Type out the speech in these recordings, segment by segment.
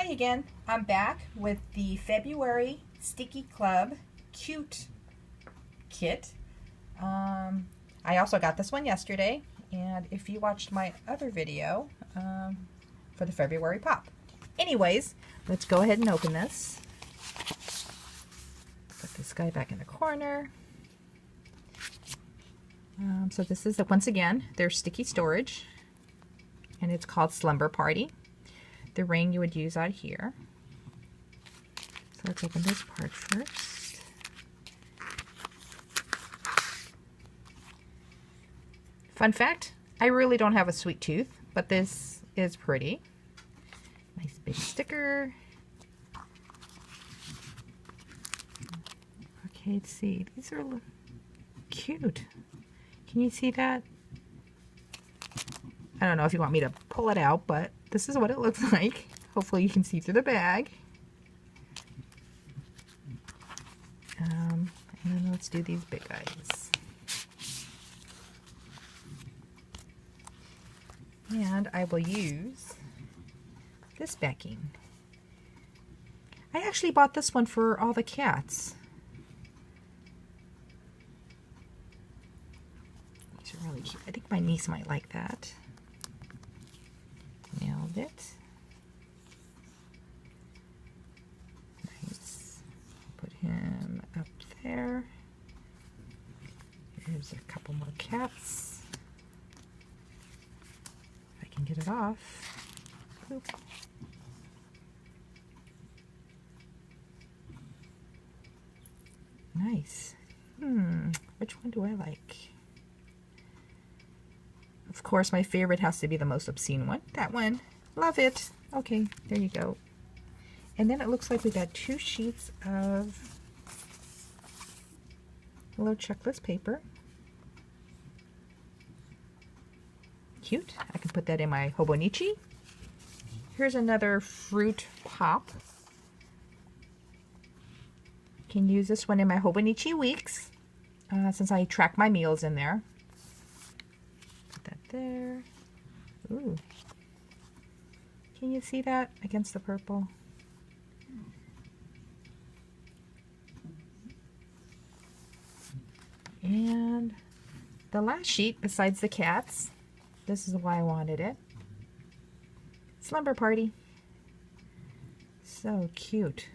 Hi again. I'm back with the February Sticky Club Cute kit. I also got this one yesterday, and if you watched my other video for the February Pop. Anyways, let's go ahead and open this. Put this guy back in the corner. So this is, once again, their sticky storage, and it's called Slumber Party. The ring you would use out here. So let's open this part first. Fun fact, I really don't have a sweet tooth, but this is pretty. Nice big sticker. Okay, let's see. These are cute. Can you see that? I don't know if you want me to pull it out, but this is what it looks like. Hopefully you can see through the bag. And then let's do these big guys. And I will use this backing. I actually bought this one for all the cats. These are really cute. I think my niece might like that. Nailed it. Nice. Put him up there. Here's a couple more cats. If I can get it off. Oop. Nice. Which one do I like? Of course, my favorite has to be the most obscene one. That one. Love it. Okay, there you go. And then it looks like we got 2 sheets of little checklist paper. Cute. I can put that in my Hobonichi. Here's another fruit pop. Can use this one in my Hobonichi weeks, since I track my meals in there. There. Ooh. Can you see that against the purple? And the last sheet, besides the cats, this is why I wanted it. Slumber Party. So cute.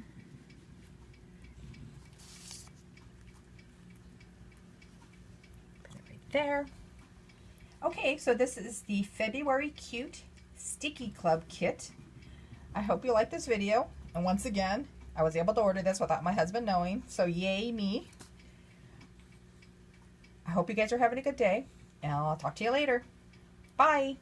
Put it right there. Okay, so this is the February Cute Sticky Club kit. I hope you like this video. And once again, I was able to order this without my husband knowing, so yay me. I hope you guys are having a good day, and I'll talk to you later. Bye.